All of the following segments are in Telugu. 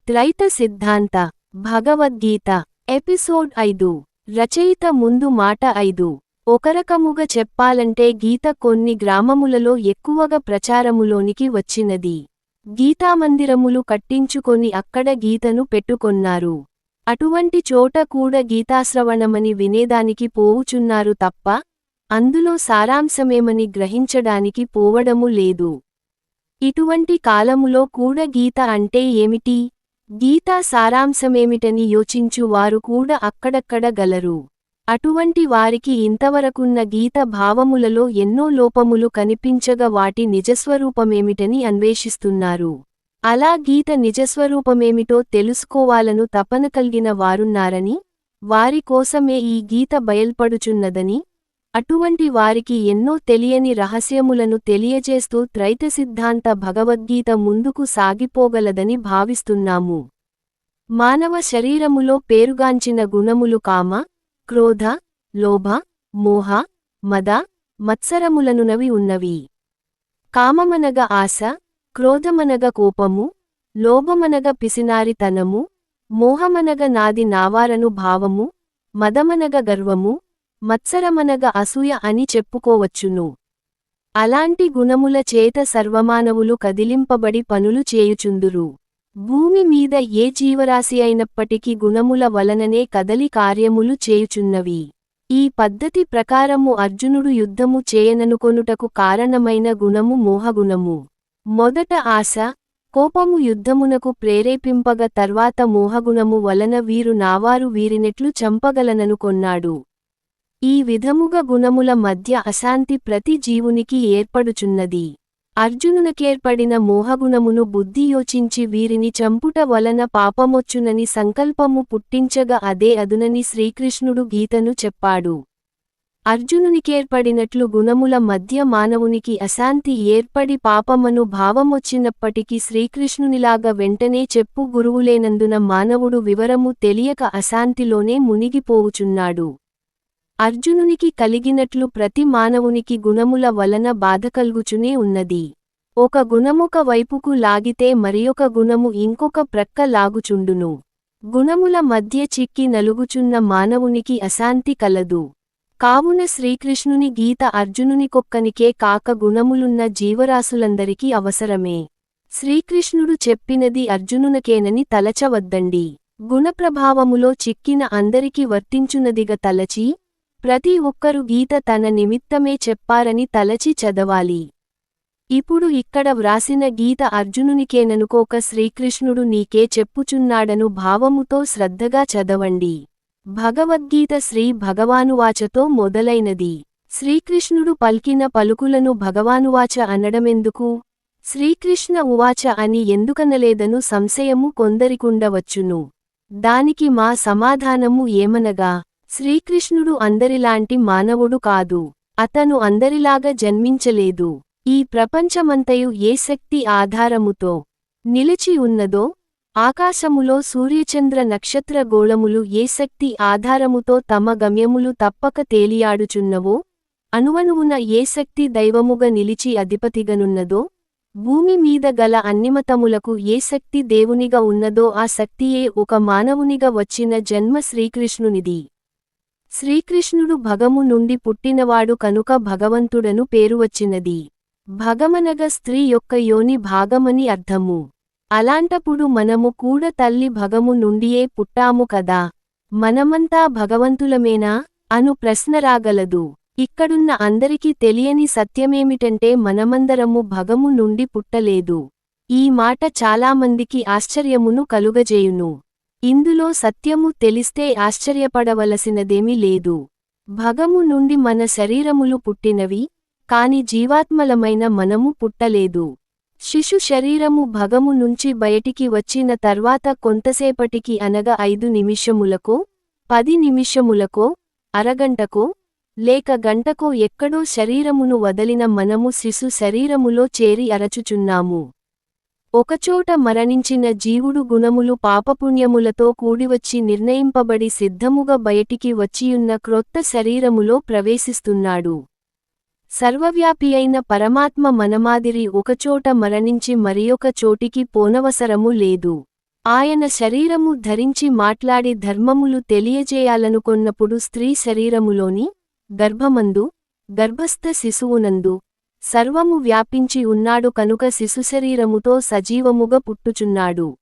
త్రైత సిద్ధాంత భగవద్గీత ఎపిసోడ్ 5 రచయిత ముందు మాట 5 ఒకరకముగా చెప్పాలంటే గీత కొన్ని గ్రామములలో ఎక్కువగా ప్రచారములోనికి వచ్చినది. గీతామందిరములు కట్టించుకొని అక్కడ గీతను పెట్టుకొన్నారు. అటువంటి చోట కూడా గీతాశ్రవణమని వినేదానికి పోవుచున్నారు తప్ప అందులో సారాంశమేమని గ్రహించడానికి పోవడము లేదు. ఇటువంటి కాలములో కూడా గీత అంటే ఏమిటి, గీతా సారాంశమేమిటని యోచించు వారు కూడా అక్కడక్కడ గలరు. అటువంటి వారికి ఇంతవరకున్న గీత భావములలో ఎన్నో లోపములు కనిపించగా వాటి నిజస్వరూపమేమిటని అన్వేషిస్తున్నారు. అలా గీత నిజస్వరూపమేమిటో తెలుసుకోవాలను తపన కలిగిన వారున్నారని, వారి కోసమే ఈ గీత బయల్పడుచున్నదని, అటువంటి వారికి ఎన్నో తెలియని రహస్యములను తెలియజేస్తూ త్రైత సిద్ధాంత భగవద్గీత ముందుకు సాగిపోగలదని భావిస్తున్నాము. మానవ శరీరములో పేరుగాంచిన గుణములు కామ, క్రోధ, లోభ, మోహ, మద, మత్సరములనునవి ఉన్నవి. కామమనగ ఆశ, క్రోధమనగ కోపము, లోభమనగ పిసినారితనము, మోహమనగ నాది నావారను భావము, మదమనగ గర్వము, మత్సరమనగ అసూయ అని చెప్పుకోవచ్చును. అలాంటి గుణముల చేత సర్వమానవులు కదిలింపబడి పనులు చేయుచుందురు. భూమి మీద ఏ జీవరాశి అయినప్పటికీ గుణముల వలననే కదలి కార్యములు చేయుచున్నవి. ఈ పద్ధతి ప్రకారము అర్జునుడు యుద్ధము చేయననుకొనుటకు కారణమైన గుణము మోహగుణము. మొదట ఆశ, కోపము యుద్ధమునకు ప్రేరేపింపగ తర్వాత మోహగుణము వలన వీరు నావారు వీరినెట్లు చంపగలననుకొన్నాడు. ఈ విధముగా గుణముల మధ్య అశాంతి ప్రతి జీవునికి ఏర్పడుచున్నది. అర్జునునకేర్పడిన మోహగుణమును బుద్ధి యోచించి వీరిని చంపుట వలన పాపమొచ్చునని సంకల్పము పుట్టించగా అదే అదునని శ్రీకృష్ణుడు గీతను చెప్పాడు. అర్జునునికేర్పడినట్లు గుణముల మధ్య మానవునికి అశాంతి ఏర్పడి పాపమను భావమొచ్చినప్పటికీ శ్రీకృష్ణునిలాగా వెంటనే చెప్పు గురువులేనందున మానవుడు వివరము తెలియక అశాంతిలోనే మునిగిపోవుచున్నాడు. అర్జునునికి కలిగినట్లు ప్రతి మానవునికి గుణముల వలన బాధకల్గుచునే ఉన్నది. ఒక గుణమొక వైపుకు లాగితే మరియొక గుణము ఇంకొక ప్రక్క లాగుచుండును. గుణముల మధ్య చిక్కి నలుగుచున్న మానవునికి అశాంతి కలదు. కావున శ్రీకృష్ణుని గీత అర్జునునికొక్కనికే కాక గుణములున్న జీవరాశులందరికీ అవసరమే. శ్రీకృష్ణుడు చెప్పినది అర్జునునకేనని తలచవద్దండి. గుణప్రభావములో చిక్కిన అందరికి వర్తించునదిగా తలచి, ప్రతి ఒక్కరు గీత తన నిమిత్తమే చెప్పారని తలచి చదవాలి. ఇప్పుడు ఇక్కడ వ్రాసిన గీత అర్జునునికేననుకోక శ్రీకృష్ణుడు నీకే చెప్పుచున్నాడను భావముతో శ్రద్ధగా చదవండి. భగవద్గీత శ్రీ భగవానువాచతో మొదలైనది. శ్రీకృష్ణుడు పల్కిన పలుకులను భగవానువాచ అనడమెందుకు, శ్రీకృష్ణ ఉవాచ అని ఎందుకనలేదను సంశయము కొందరికుండవచ్చును. దానికి మా సమాధానము ఏమనగా, శ్రీకృష్ణుడు అందరిలాంటి మానవుడు కాదు. అతను అందరిలాగా జన్మించలేదు. ఈ ప్రపంచమంతయు ఏ శక్తి ఆధారముతో నిలిచి ఉన్నదో, ఆకాశములో సూర్యచంద్ర నక్షత్ర గోళములు ఏ శక్తి ఆధారముతో తమ గమ్యములు తప్పక తేలియాడుచున్నవో, అణువణువున ఏ శక్తి దైవముగా నిలిచి అధిపతిగనున్నదో, భూమి మీద గల అన్నిమతములకు ఏ శక్తి దేవునిగా ఉన్నదో ఆ శక్తియే ఒక మానవునిగా వచ్చిన జన్మ శ్రీకృష్ణునిది. శ్రీకృష్ణుడు భగము నుండి పుట్టినవాడు కనుక భగవంతుడను పేరు వచ్చినది. భగమనగ స్త్రీ యొక్క యోని భాగమని అర్థము. అలాంటప్పుడు మనము కూడా తల్లి భగము నుండియే పుట్టాము కదా. మనమంతా భగవంతులమేనా అను ప్రశ్న రాగలదు. ఇక్కడున్న అందరికీ తెలియని సత్యమేమిటంటే మనమందరము భగము నుండి పుట్టలేదు. ఈ మాట చాలామందికి ఆశ్చర్యమును కలుగజేయును. ఇందులో సత్యము తెలిస్తే ఆశ్చర్యపడవలసినదేమీ లేదు. భగము నుండి మన శరీరములు పుట్టినవి, కాని జీవాత్మలమైన మనము పుట్టలేదు. శిశు శరీరము భగము నుంచి బయటికి వచ్చిన తర్వాత కొంతసేపటికి అనగా 5 నిమిషములకో, 10 నిమిషములకో, అరగంటకో, లేక గంటకో ఎక్కడో శరీరమును వదలిన మనము శిశు శరీరములో చేరి అరచుచున్నాము. ఒకచోట మరణించిన జీవుడు గుణములు పాపపుణ్యములతో కూడివచ్చి నిర్ణయింపబడి సిద్ధముగా బయటికి వచ్చియున్న క్రొత్త శరీరములో ప్రవేశిస్తున్నాడు. సర్వవ్యాపియైన పరమాత్మ మనమాదిరి ఒకచోట మరణించి మరియొక చోటికి పోనవసరము లేదు. ఆయన శరీరము ధరించి మాట్లాడి ధర్మములు తెలియజేయాలనుకొన్నప్పుడు స్త్రీ శరీరములోని గర్భమందు గర్భస్థ శిశువునందు సర్వము వ్యాపించి ఉన్నాడు కనుక శిశుశరీరముతో సజీవముగా పుట్టుచున్నాడు.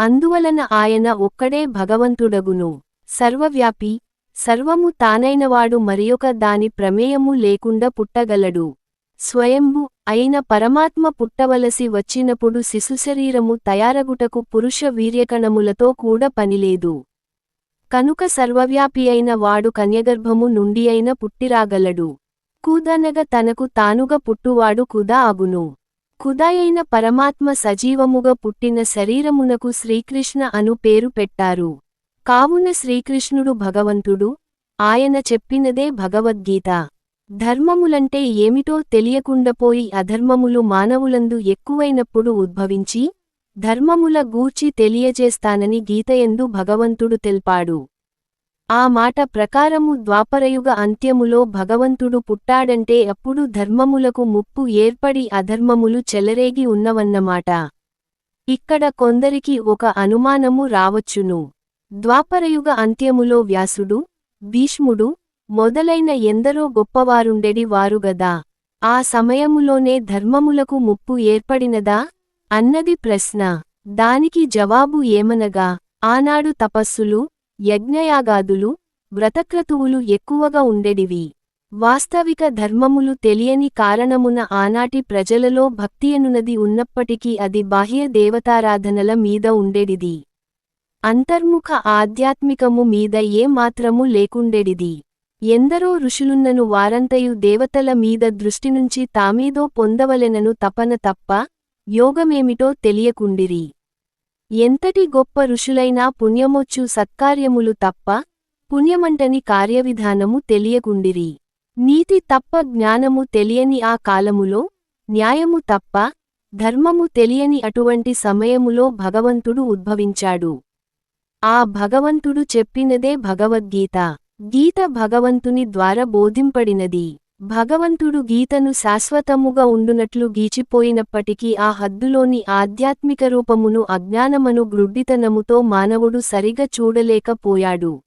అందువలన ఆయన ఒక్కడే భగవంతుడగును. సర్వవ్యాపి, సర్వము తానైనవాడు మరియొక దాని ప్రమేయము లేకుండా పుట్టగలడు. స్వయంభు అయిన పరమాత్మ పుట్టవలసి వచ్చినప్పుడు శిశుశరీరము తయారగుటకు పురుష వీర్యకణములతో కూడా పనిలేదు. కనుక సర్వవ్యాపియైన వాడు కన్యగర్భము నుండి అయిన పుట్టిరాగలడు. కుదనగ తనకు తానుగా పుట్టువాడు కుదా అగును. కుదాయైన పరమాత్మ సజీవముగా పుట్టిన శరీరమునకు శ్రీకృష్ణ అను పేరు పెట్టారు. కావున శ్రీకృష్ణుడు భగవంతుడు. ఆయన చెప్పినదే భగవద్గీత. ధర్మములంటే ఏమిటో తెలియకుండపోయి అధర్మములు మానవులందు ఎక్కువైనప్పుడు ఉద్భవించి ధర్మముల గూర్చి తెలియజేస్తానని గీతయందు భగవంతుడు తెల్పాడు. ఆ మాట ప్రకారము ద్వాపరయుగ అంత్యములో భగవంతుడు పుట్టాడంటే అప్పుడు ధర్మములకు ముప్పు ఏర్పడి అధర్మములు చెలరేగి ఉన్నవన్నమాట. ఇక్కడ కొందరికి ఒక అనుమానము రావచ్చును. ద్వాపరయుగ అంత్యములో వ్యాసుడు, భీష్ముడు మొదలైన ఎందరో గొప్పవారుండెడి వారుగదా. ఆ సమయములోనే ధర్మములకు ముప్పు ఏర్పడినదా అన్నది ప్రశ్న. దానికి జవాబు ఏమనగా, ఆనాడు తపస్సులు, యజ్ఞయాగాదులు, వ్రతక్రతువులు ఎక్కువగా ఉండెడివి. వాస్తవిక ధర్మములు తెలియని కారణమున ఆనాటి ప్రజలలో భక్తియనునది ఉన్నప్పటికీ అది బాహ్య దేవతారాధనల మీద ఉండెడిది. అంతర్ముఖ ఆధ్యాత్మికము మీద ఏ మాత్రము లేకుండెడిది. ఎందరో ఋషులున్నను వారంతయు దేవతల మీద దృష్టినుంచి తామేదో పొందవలెనను తపన తప్ప యోగమేమిటో తెలియకుండిరి. ఎంతటి గొప్ప ఋషులైనా పుణ్యమొచ్చు సత్కార్యములు తప్ప పుణ్యమంటని కార్యవిధానము తెలియకుండిరి. నీతి తప్ప జ్ఞానము తెలియని ఆ కాలములో న్యాయము తప్ప ధర్మము తెలియని అటువంటి సమయములో భగవంతుడు ఉద్భవించాడు. ఆ భగవంతుడు చెప్పినదే భగవద్గీత. గీత భగవంతుని ద్వారా బోధింపడినది. భగవంతుడు గీతను శాశ్వతముగా ఉండునట్లు గీచిపోయినప్పటికీ ఆ హద్దులోని ఆధ్యాత్మిక రూపమును అజ్ఞానమను గ్రుడ్డితనముతో మానవుడు సరిగా చూడలేకపోయాడు.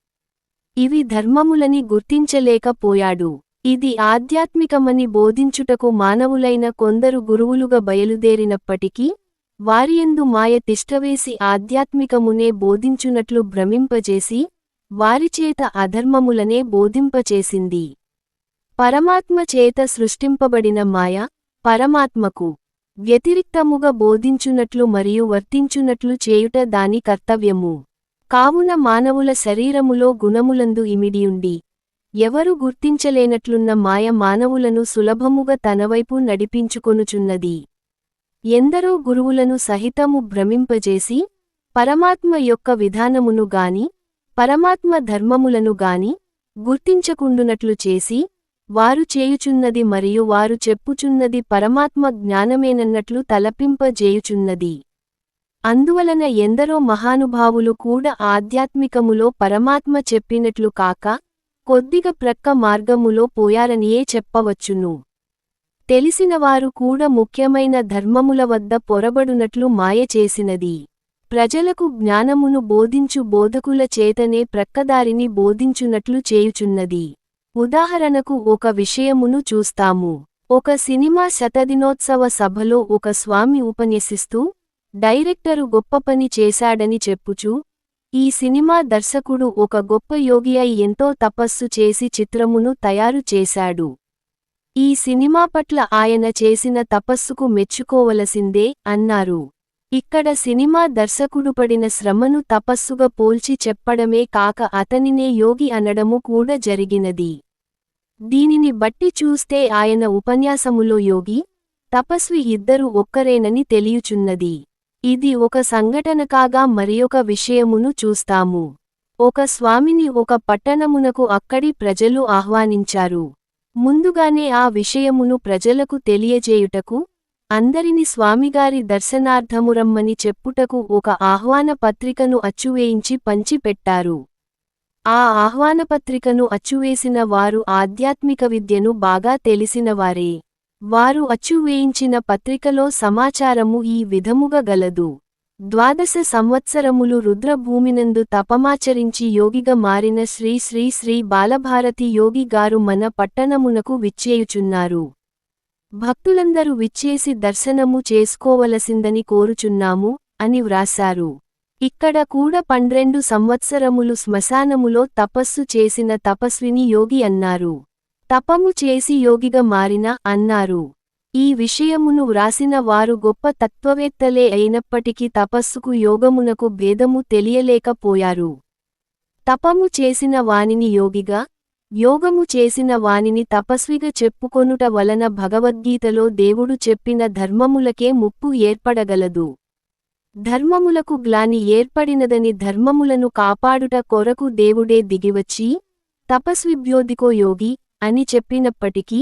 ఇవి ధర్మములని గుర్తించలేకపోయాడు. ఇది ఆధ్యాత్మికమని బోధించుటకు మానవులైన కొందరు గురువులుగా బయలుదేరినప్పటికీ వారియందు మాయ తిష్టవేసి ఆధ్యాత్మికమునే బోధించునట్లు భ్రమింపజేసి వారిచేత అధర్మములనే బోధింపచేసింది. పరమాత్మ చేత సృష్టింపబడిన మాయ పరమాత్మకు వ్యతిరిక్తముగా బోధించునట్లు మరియు వర్తించునట్లు చేయుట దాని కర్తవ్యము. కావున మానవుల శరీరములో గుణములందు ఇమిడియుండి ఎవరు గుర్తించలేనట్లున్న మాయ మానవులను సులభముగా తనవైపు నడిపించుకొనుచున్నది. ఎందరో గురువులను సహితము భ్రమింపజేసి పరమాత్మ యొక్క విధానమును గాని పరమాత్మ ధర్మములను గాని గుర్తించకుండునట్లు చేసి వారు చేయుచున్నది మరియు వారు చెప్పుచున్నది పరమాత్మ జ్ఞానమేనన్నట్లు తలపింపజేయుచున్నది. అందువలన ఎందరో మహానుభావులు కూడా ఆధ్యాత్మికములో పరమాత్మ చెప్పినట్లు కాక కొద్దిగా ప్రక్క మార్గములో పోయారనియే చెప్పవచ్చును. తెలిసినవారు కూడా ముఖ్యమైన ధర్మముల వద్ద పొరబడునట్లు మాయ చేసినది. ప్రజలకు జ్ఞానమును బోధించు బోధకుల చేతనే ప్రక్కదారిని బోధించునట్లు చేయుచున్నది. ఉదాహరణకు ఒక విషయమును చూస్తాము. ఒక సినిమా శతదినోత్సవ సభలో ఒక స్వామి ఉపన్యసిస్తూ డైరెక్టరు గొప్ప పని చేశాడని చెప్పుచూ ఈ సినిమా దర్శకుడు ఒక గొప్ప యోగి అయి ఎంతో తపస్సు చేసి చిత్రమును తయారు చేశాడు. ఈ సినిమా పట్ల ఆయన చేసిన తపస్సుకు మెచ్చుకోవలసిందే అన్నారు. ఇక్కడ సినిమా దర్శకుడు పడిన శ్రమను తపస్సుగా పోల్చి చెప్పడమే కాక అతనినే యోగి అనడము కూడా జరిగినది. దీనిని బట్టి చూస్తే ఆయన ఉపన్యాసములో యోగి, తపస్వి ఇద్దరు ఒక్కరేనని తెలియుచున్నది. ఇది ఒక సంఘటన కాగా మరియొక విషయమును చూస్తాము. ఒక స్వామిని ఒక పట్టణమునకు అక్కడి ప్రజలు ఆహ్వానించారు. ముందుగానే ఆ విషయమును ప్రజలకు తెలియజేయుటకు అందరిని స్వామిగారి దర్శనార్థమురమ్మని చెప్పుటకు ఒక ఆహ్వాన పత్రికను అచ్చువేయించి పంచిపెట్టారు. ఆ ఆహ్వానపత్రికను అచ్చువేసిన వారు ఆధ్యాత్మిక విద్యను బాగా తెలిసినవారే. వారు అచ్చువేయించిన పత్రికలో సమాచారము ఈ విధముగా గలదు. 12 సంవత్సరములు రుద్రభూమినందు తపమాచరించి యోగిగా మారిన శ్రీ శ్రీ శ్రీ బాలభారతి యోగి గారు మన పట్టణమునకు విచ్చేయుచున్నారు. భక్తులందరూ విచ్చేసి దర్శనము చేసుకోవలసిందని కోరుచున్నాము అని వ్రాసారు. ఇక్కడ కూడా 12 సంవత్సరములు శ్మశానములో తపస్సు చేసిన తపస్విని యోగి అన్నారు. తపము చేసి యోగిగా మారిన అన్నారు. ఈ విషయమును వ్రాసిన వారు గొప్ప తత్వవేత్తలే అయినప్పటికీ తపస్సుకు యోగమునకు భేదము తెలియలేకపోయారు. తపము చేసిన వానిని యోగిగా, యోగము చేసిన వానిని తపస్విగా చెప్పుకొనుట వలన భగవద్గీతలో దేవుడు చెప్పిన ధర్మములకే ముప్పు ఏర్పడగలదు. ధర్మములకు గ్లాని ఏర్పడినదని ధర్మములను కాపాడుట కొరకు దేవుడే దిగివచ్చి, తపస్విభ్యోధికో యోగి అని చెప్పినప్పటికీ,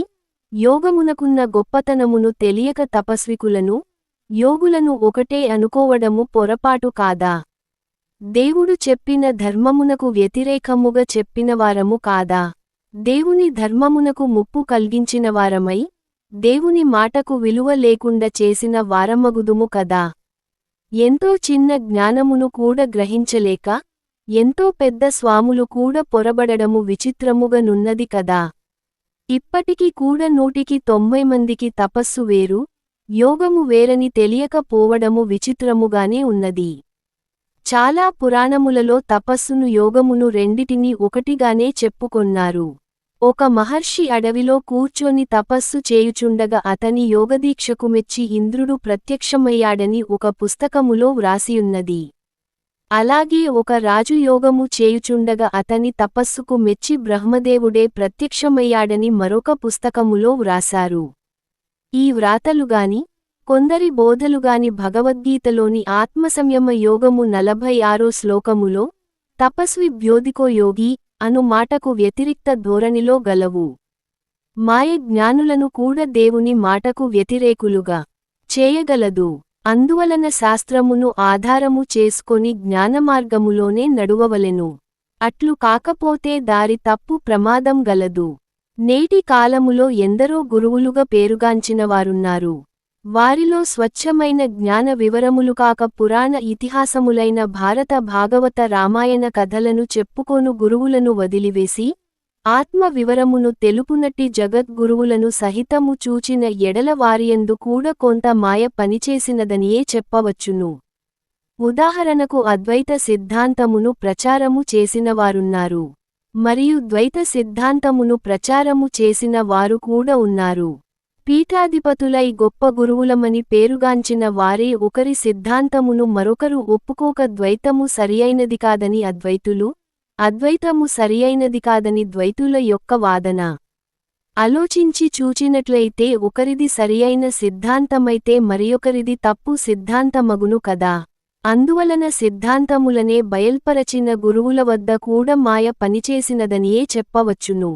యోగమునకున్న గొప్పతనమును తెలియక తపస్వికులను, యోగులను ఒకటే అనుకోవడము పొరపాటు కాదా? దేవుడు చెప్పిన ధర్మమునకు వ్యతిరేకముగా చెప్పినవారము కాదా? దేవుని ధర్మమునకు ముప్పు కల్గించినవారమై, దేవుని మాటకు విలువ లేకుండా చేసిన వారమగుదుము కదా? ఎంతో చిన్న జ్ఞానమును కూడా గ్రహించలేక, ఎంతో పెద్ద స్వాములు కూడా పొరబడడము విచిత్రముగా నున్నది కదా? ఇప్పటికి కూడా 190 మందికి తపస్సు వేరు, యోగము వేరని తెలియక పోవడము విచిత్రముగానే ఉన్నది. చాలా పురాణములలో తపస్సును యోగమును రెండిటినీ ఒకటిగానే చెప్పుకొన్నారు. ఒక మహర్షి అడవిలో కూర్చొని తపస్సు చేయుచుండగా అతని యోగదీక్షకు మెచ్చి ఇంద్రుడు ప్రత్యక్షమయ్యాడని ఒక పుస్తకములో వ్రాసియున్నది. అలాగే ఒక రాజు యోగము చేయుచుండగా అతని తపస్సుకు మెచ్చి బ్రహ్మదేవుడే ప్రత్యక్షమయ్యాడని మరొక పుస్తకములో వ్రాసారు. ఈ వ్రాతలుగాని, కొందరి బోధలుగాని భగవద్గీతలోని ఆత్మసంయమ యోగము 46 శ్లోకములో, తపస్వి భ్యోధికో యోగి అను మాటకు వ్యతిరిక్త ధోరణిలో గలవు. మాయ జ్ఞానులను కూడా దేవుని మాటకు వ్యతిరేకులుగా చేయగలదు. అందువలన శాస్త్రమును ఆధారము చేసుకొని జ్ఞానమార్గములోనే నడువవలెను. అట్లు కాకపోతే దారి తప్పు ప్రమాదం గలదు. నేటి కాలములో ఎందరో గురువులుగా పేరుగాంచినవారున్నారు. వారిలో స్వచ్ఛమైన జ్ఞాన వివరములు కాక పురాణ ఇతిహాసములైన భారత భాగవత రామాయణ కథలను చెప్పుకోను గురువులను వదిలివేసి, ఆత్మ వివరమును తెలుపునట్టి జగద్గురువులను సహితము చూచిన ఎడల వారియందు కూడా కొంత మాయ పనిచేసినదనియే చెప్పవచ్చును. ఉదాహరణకు అద్వైత సిద్ధాంతమును ప్రచారము చేసినవారున్నారు. మరియు ద్వైత సిద్ధాంతమును ప్రచారము చేసిన వారు కూడా ఉన్నారు. పీఠాధిపతులై గొప్ప గురువులమని పేరుగాంచిన వారే ఒకరి సిద్ధాంతమును మరొకరు ఒప్పుకోక ద్వైతము సరియైనది కాదని అద్వైతులు, అద్వైతము సరియైనది కాదని ద్వైతుల యొక్క వాదన. ఆలోచించి చూచినట్లయితే ఒకరిది సరియైన సిద్ధాంతమైతే మరియొకరిది తప్పు సిద్ధాంతమగును కదా. అందువలన సిద్ధాంతములనే బయల్పరచిన గురువుల వద్ద కూడా మాయ పనిచేసినదనియే చెప్పవచ్చును.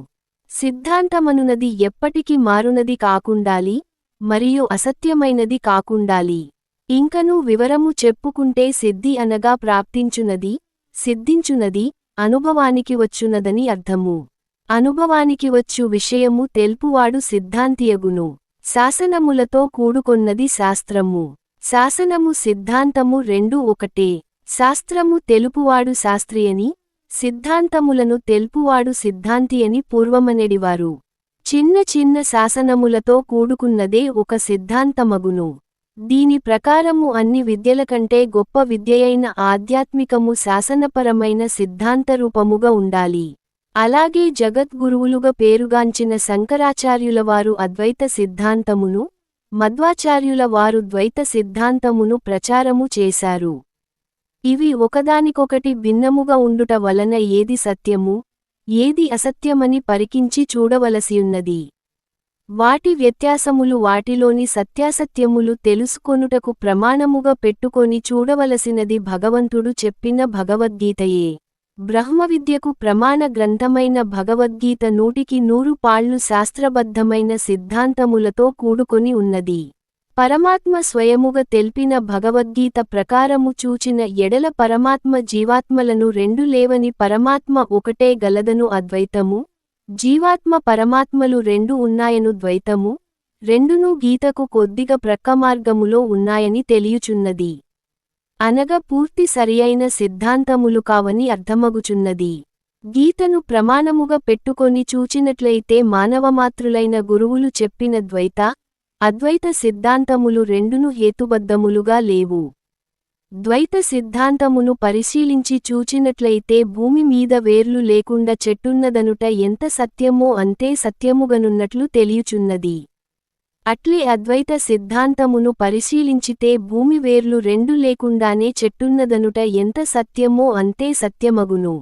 సిద్ధాంతమనునది ఎప్పటికి మారునది కాకుండాలి, మరియు అసత్యమైనది కాకుండాలి. ఇంకనూ వివరము చెప్పుకుంటే సిద్ధి అనగా ప్రాప్తించునది, సిద్ధించునది, అనుభవానికి వచ్చునదని అర్థము. అనుభవానికి వచ్చు విషయము తెల్పువాడు సిద్ధాంతియగును. శాసనములతో కూడుకొన్నది శాస్త్రము. శాసనము సిద్ధాంతము రెండూ ఒకటే. శాస్త్రము తెలుపువాడు శాస్త్రియని, సిద్ధాంతములను తెల్పువాడు సిద్ధాంతి అని పూర్వమనెడివారు. చిన్న చిన్న శాసనములతో కూడుకున్నదే ఒక సిద్ధాంతమగును. దీని ప్రకారము అన్ని విద్యల కంటే గొప్ప విద్యయైన ఆధ్యాత్మికము శాసనపరమైన సిద్ధాంతరూపముగా ఉండాలి. అలాగే జగద్గురువులుగా పేరుగాంచిన శంకరాచార్యులవారు అద్వైత సిద్ధాంతమును, మధ్వాచార్యుల వారు ద్వైత సిద్ధాంతమును ప్రచారము చేశారు. ఇవి ఒకదానికొకటి భిన్నముగా ఉండుట వలన ఏది సత్యము, ఏది అసత్యమని పరికించి చూడవలసియున్నది. వాటి వ్యత్యాసములు వాటిలోని సత్యాసత్యములు తెలుసుకొనుటకు ప్రమాణముగా పెట్టుకొని చూడవలసినది భగవంతుడు చెప్పిన భగవద్గీతయే. బ్రహ్మవిద్యకు ప్రమాణ గ్రంథమైన భగవద్గీత 100కి 100 పాళ్ళు శాస్త్రబద్ధమైన సిద్ధాంతములతో కూడుకొని ఉన్నది. పరమాత్మ స్వయముగా తెల్పిన భగవద్గీత ప్రకారము చూచిన ఎడల పరమాత్మ జీవాత్మలను రెండు లేవని పరమాత్మ ఒకటే గలదను అద్వైతము, జీవాత్మ పరమాత్మలు రెండు ఉన్నాయను ద్వైతము, రెండునూ గీతకు కొద్దిగా ప్రక్కమార్గములో ఉన్నాయని తెలియుచున్నది. అనగా పూర్తి సరియైన సిద్ధాంతములు కావని అర్థమగుచున్నది. గీతను ప్రమాణముగా పెట్టుకొని చూచినట్లయితే మానవమాత్రులైన గురువులు చెప్పిన ద్వైత, అద్వైత సిద్ధాంతములు రెండును హేతుబద్ధములుగా లేవు. ద్వైత సిద్ధాంతమును పరిశీలించి చూచినట్లయితే భూమి మీద వేర్లు లేకుండా చెట్టున్నదనుట ఎంత సత్యమో అంతే సత్యముగనున్నట్లు తెలియుచున్నది. అట్లే అద్వైత సిద్ధాంతమును పరిశీలించితే భూమి వేర్లు రెండు లేకుండానే చెట్టున్నదనుట ఎంత సత్యమో అంతే సత్యమగును.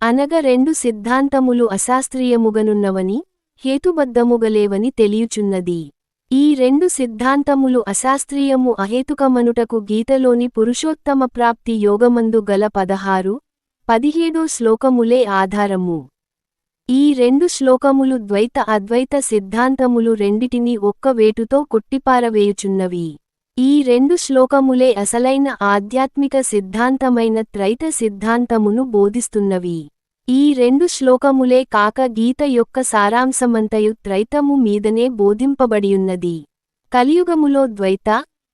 అనగా రెండు సిద్ధాంతములు అశాస్త్రీయముగనున్నవని, హేతుబద్ధముగలేవని తెలియుచున్నది. ఈ రెండు సిద్ధాంతములు అశాస్త్రీయము అహేతుకమనుటకు గీతలోని పురుషోత్తమ ప్రాప్తి యోగమందు గల 16-17 శ్లోకములే ఆధారము. ఈ రెండు శ్లోకములు ద్వైత అద్వైత సిద్ధాంతములు రెండిటిని ఒక్క వేటుతో కొట్టిపారవేయుచున్నవి. ఈ రెండు శ్లోకములే అసలైన ఆధ్యాత్మిక సిద్ధాంతమైన త్రైత సిద్ధాంతమును బోధిస్తున్నవి. ఈ రెండు శ్లోకములే కాక గీత యొక్క సారాంశమంతయు త్రైతము మీదనే బోధింపబడియున్నది. కలియుగములో ద్వైత,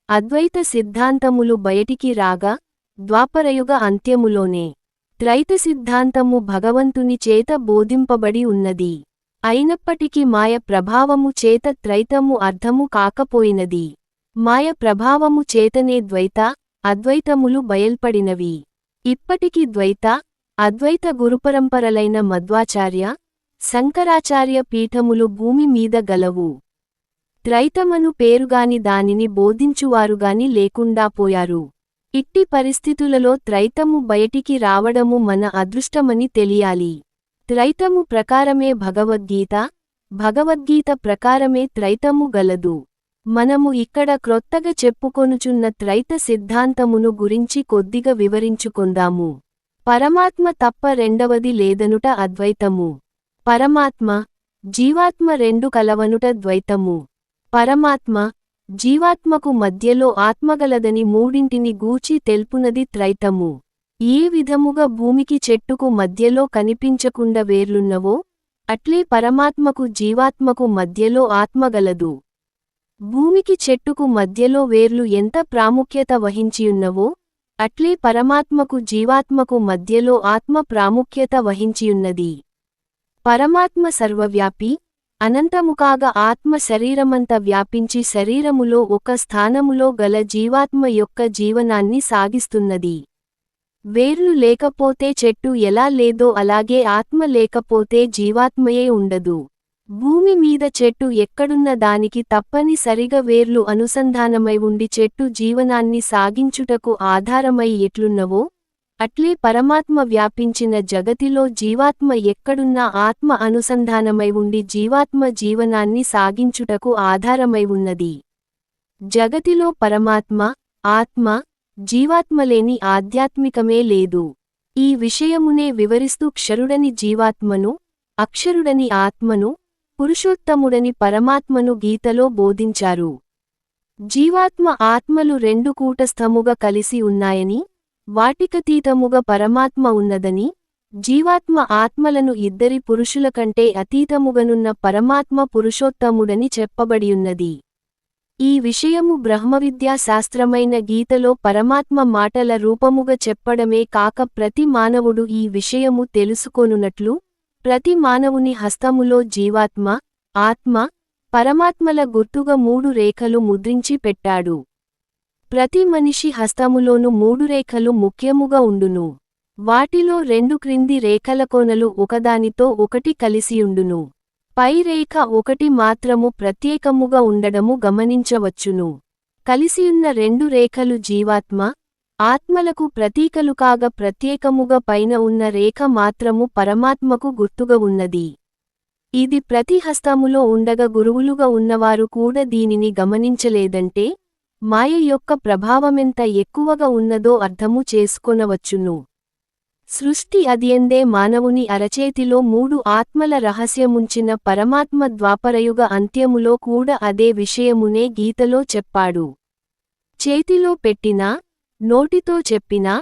అద్వైత సిద్ధాంతములు బయటికి రాగా, ద్వాపరయుగ అంత్యములోనే త్రైత సిద్ధాంతము భగవంతుని చేత బోధింపబడి ఉన్నది. అయినప్పటికీ మాయ ప్రభావము చేత త్రైతము అర్థము కాకపోయినది. మాయ ప్రభావము చేతనే ద్వైత, అద్వైతములు బయల్పడినవి. ఇప్పటికి ద్వైత, అద్వైత గురుపరంపరలైన మధ్వాచార్య, శంకరాచార్య పీఠములు భూమి మీద గలవు. త్రైతమను పేరుగాని దానిని బోధించువారుగాని లేకుండా పోయారు. ఇట్టి పరిస్థితులలో త్రైతము బయటికి రావడము మన అదృష్టమని తెలియాలి. త్రైతము ప్రకారమే భగవద్గీత, భగవద్గీత ప్రకారమే త్రైతము గలదు. మనము ఇక్కడ క్రొత్తగా చెప్పుకొనుచున్న త్రైత సిద్ధాంతమును గురించి కొద్దిగా వివరించుకొందాము. పరమాత్మ తప్ప రెండవది లేదనుట అద్వైతము. పరమాత్మ, జీవాత్మ రెండు కలవనుట ద్వైతము. పరమాత్మ, జీవాత్మకు మధ్యలో ఆత్మగలదని మూడింటిని గూర్చి తెల్పునది త్రైతము. ఏ విధముగా భూమికి చెట్టుకు మధ్యలో కనిపించకుండా వేర్లున్నవో, అట్లే పరమాత్మకు జీవాత్మకు మధ్యలో ఆత్మగలదు. భూమికి చెట్టుకు మధ్యలో వేర్లు ఎంత ప్రాముఖ్యత వహించియున్నవో, అట్లే పరమాత్మకు జీవాత్మకు మధ్యలో ఆత్మ ప్రాముఖ్యత వహించియున్నది. పరమాత్మ సర్వవ్యాపి, అనంతముకాగా ఆత్మ శరీరమంత వ్యాపించి శరీరములో ఒక స్థానములో గల జీవాత్మ యొక్క జీవనాన్ని సాగిస్తున్నది. వేర్లు లేకపోతే చెట్టు ఎలా లేదో అలాగే ఆత్మ లేకపోతే జీవాత్మయే ఉండదు. భూమి మీద చెట్టు ఎక్కడున్న దానికి తప్పని సరిగా వేర్లు అనుసంధానమై ఉండి చెట్టు జీవనాన్ని సాగించుటకు ఆధారమై ఎట్లున్నవో, అట్లే పరమాత్మ వ్యాపించిన జగతిలో జీవాత్మ ఎక్కడున్నా ఆత్మ అనుసంధానమై ఉండి జీవాత్మ జీవనాన్ని సాగించుటకు ఆధారమై ఉన్నది. జగతిలో పరమాత్మ, ఆత్మ, జీవాత్మలేని ఆధ్యాత్మికమే లేదు. ఈ విషయమునే వివరిస్తూ క్షరుడని జీవాత్మను, అక్షరుడని ఆత్మను, పురుషోత్తముడని పరమాత్మను గీతలో బోధించారు. జీవాత్మ ఆత్మలు రెండు కూటస్థముగా కలిసి ఉన్నాయని, వాటికతీతముగా పరమాత్మ ఉన్నదని, జీవాత్మ ఆత్మలను ఇద్దరి పురుషుల కంటే అతీతముగనున్న పరమాత్మ పురుషోత్తముడని చెప్పబడియున్నది. ఈ విషయము బ్రహ్మవిద్యా శాస్త్రమైన గీతలో పరమాత్మ మాటల రూపముగా చెప్పడమే కాక ప్రతి మానవుడు ఈ విషయము తెలుసుకొనున్నట్లు, ప్రతి మానవుని హస్తములో జీవాత్మ, ఆత్మ, పరమాత్మల గుర్తుగా 3 రేఖలు ముద్రించి పెట్టాడు. ప్రతి మనిషి హస్తములోను 3 రేఖలు ముఖ్యముగా ఉండును. వాటిలో 2 క్రింది రేఖల కోనలు ఒకదానితో ఒకటి కలిసియుండును. పై రేఖ ఒకటి మాత్రము ప్రత్యేకముగా ఉండడము గమనించవచ్చును. కలిసియున్న 2 రేఖలు జీవాత్మ, ఆత్మలకు ప్రతీకలు కాగా ప్రత్యేకముగా పైన ఉన్న రేఖ మాత్రము పరమాత్మకు గుర్తుగా ఉన్నది. ఇది ప్రతి హస్తములో ఉండగా గురువులుగా ఉన్నవారు కూడా దీనిని గమనించలేదంటే, మాయ యొక్క ప్రభావమెంత ఎక్కువగా ఉన్నదో అర్థము చేసుకొనవచ్చును. సృష్టి అదియందే మానవుని అరచేతిలో 3 ఆత్మల రహస్యముంచిన పరమాత్మ ద్వాపరయుగ అంత్యములో కూడా అదే విషయమునే గీతలో చెప్పాడు. చేతిలో పెట్టినా, నోటితో చెప్పినా,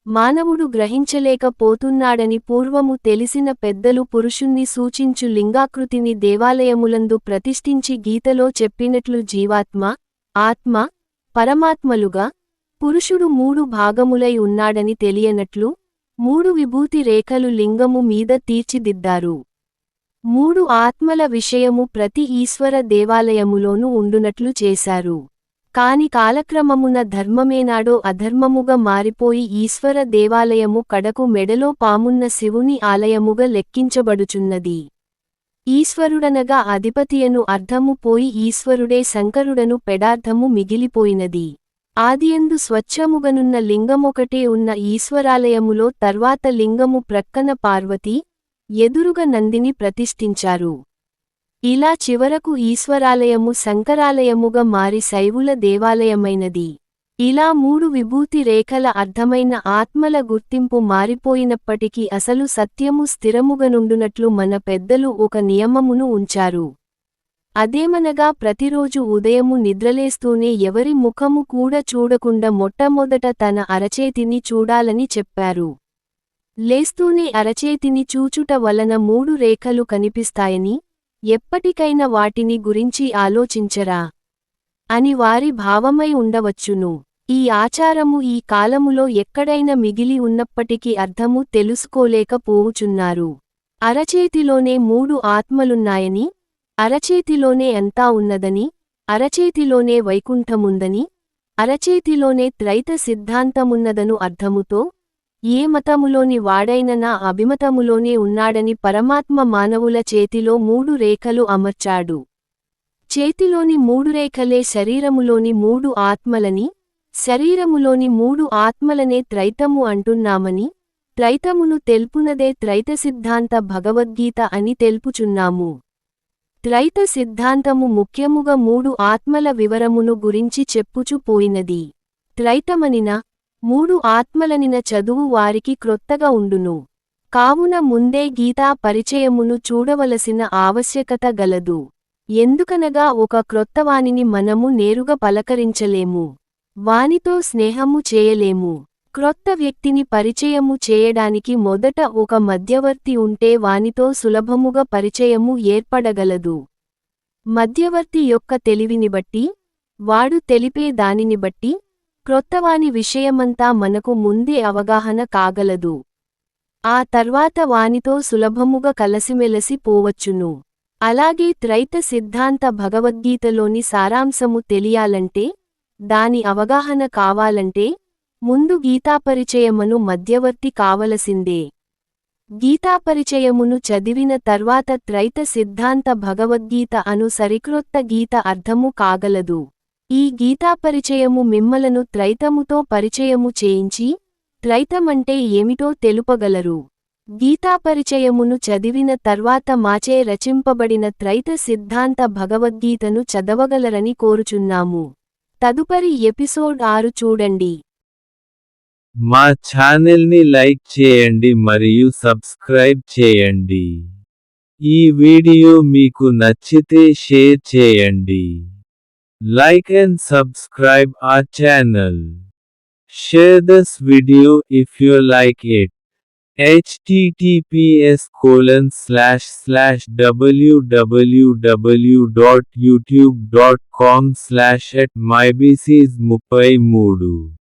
మానవుడు గ్రహించలేకపోతున్నాడని పూర్వము తెలిసిన పెద్దలు పురుషుణ్ణి సూచించు లింగాకృతిని దేవాలయములందు ప్రతిష్ఠించి గీతలో చెప్పినట్లు జీవాత్మ, ఆత్మ, పరమాత్మలుగా, పురుషుడు 3 భాగములై ఉన్నాడని తెలియనట్లు, 3 విభూతి రేఖలు లింగము మీద తీర్చిదిద్దారు. 3 ఆత్మల విషయము ప్రతి ఈశ్వర దేవాలయములోనూ ఉండునట్లు చేశారు. కాని కాలక్రమమున ధర్మమేనాడో అధర్మముగా మారిపోయి ఈశ్వర దేవాలయము కడకు మెడలో పామున్న శివుని ఆలయముగా లెక్కించబడుచున్నది. ఈశ్వరుడనగా అధిపతియను అర్థము పోయి ఈశ్వరుడే శంకరుడను పెడార్థము మిగిలిపోయినది. ఆదియందు స్వచ్ఛముగనున్న లింగమొకటే ఉన్న ఈశ్వరాలయములో తర్వాత లింగము ప్రక్కన పార్వతీ, ఎదురుగ నందిని ప్రతిష్ఠించారు. ఇలా చివరకు ఈశ్వరాలయము శంకరాలయముగా మారి శైవుల దేవాలయమైనది. ఇలా 3 విభూతి రేఖల అర్థమైన ఆత్మల గుర్తింపు మారిపోయినప్పటికీ అసలు సత్యము స్థిరముగనుండునట్లు మన పెద్దలు ఒక నియమమును ఉంచారు. అదేమనగా ప్రతిరోజు ఉదయము నిద్రలేస్తూనే ఎవరి ముఖము కూడా చూడకుండా మొట్టమొదట తన అరచేతిని చూడాలని చెప్పారు. లేస్తూనే అరచేతిని చూచుట వలన 3 రేఖలు కనిపిస్తాయని, ఎప్పటికైనా వాటిని గురించి ఆలోచించరా అని వారి భావమై ఉండవచ్చును. ఈ ఆచారము ఈ కాలములో ఎక్కడైనా మిగిలి ఉన్నప్పటికీ అర్థము తెలుసుకోలేకపోవుచున్నారు. అరచేతిలోనే 3 ఆత్మలున్నాయని, అరచేతిలోనే అంతా ఉన్నదని, అరచేతిలోనే వైకుంఠముందని, అరచేతిలోనే త్రైత సిద్ధాంతమున్నదను అర్థముతో, ఏ మతములోని వాడైనా అభిమతములోనే ఉన్నాడని పరమాత్మ మానవుల చేతిలో 3 రేఖలు అమర్చాడు. చేతిలోని 3 రేఖలే శరీరములోని 3 ఆత్మలని, శరీరములోని 3 ఆత్మలనే త్రైతము అంటున్నామని, త్రైతమును తెల్పునదే త్రైత సిద్ధాంత భగవద్గీత అని తెలుపుచున్నాము. త్రైత సిద్ధాంతము ముఖ్యముగా 3 ఆత్మల వివరమును గురించి చెప్పుచు పోయినది. త్రైతమనిన, 3 ఆత్మలనిన చదువు వారికి క్రొత్తగా ఉండును. కావున ముందే గీతా పరిచయమును చూడవలసిన ఆవశ్యకత గలదు. ఎందుకనగా ఒక క్రొత్తవానిని మనము నేరుగా పలకరించలేము. వానితో స్నేహము చేయలేము. క్రొత్త వ్యక్తిని పరిచయము చేయడానికి మొదట ఒక మధ్యవర్తి ఉంటే వానితో సులభముగా పరిచయము ఏర్పడగలదు. మధ్యవర్తి యొక్క తెలివిని బట్టి, వాడు తెలిపే దానిని బట్టి, క్రొత్తవాని విషయమంతా మనకు ముందే అవగాహన కాగలదు. ఆ తర్వాత వానితో సులభముగా కలసిమెలసి పోవచ్చును. అలాగే త్రైత సిద్ధాంత భగవద్గీతలోని సారాంశము తెలియాలంటే, దాని అవగాహన కావాలంటే, ముందు గీతాపరిచయమును మధ్యవర్తి కావలసిందే. గీతాపరిచయమును చదివిన తర్వాత త్రైత సిద్ధాంత భగవద్గీత అను సరిక్రొత్త గీత అర్థము కాగలదు. ఈ గీతాపరిచయము మిమ్మలను త్రైతముతో పరిచయము చేయించి, త్రైతమంటే ఏమిటో తెలుపగలరు. గీతాపరిచయమును చదివిన తర్వాత మాచే రచింపబడిన త్రైత సిద్ధాంత భగవద్గీతను చదవగలరని కోరుచున్నాము. తదుపరి ఎపిసోడ్ 6 చూడండి. మా ఛానల్ని లైక్ చేయండి మరియు సబ్స్క్రైబ్ చేయండి. ఈ వీడియో మీకు నచ్చితే షేర్ చేయండి. Like and subscribe our channel. Share this video if you like it. https://www.youtube.com/@mybices33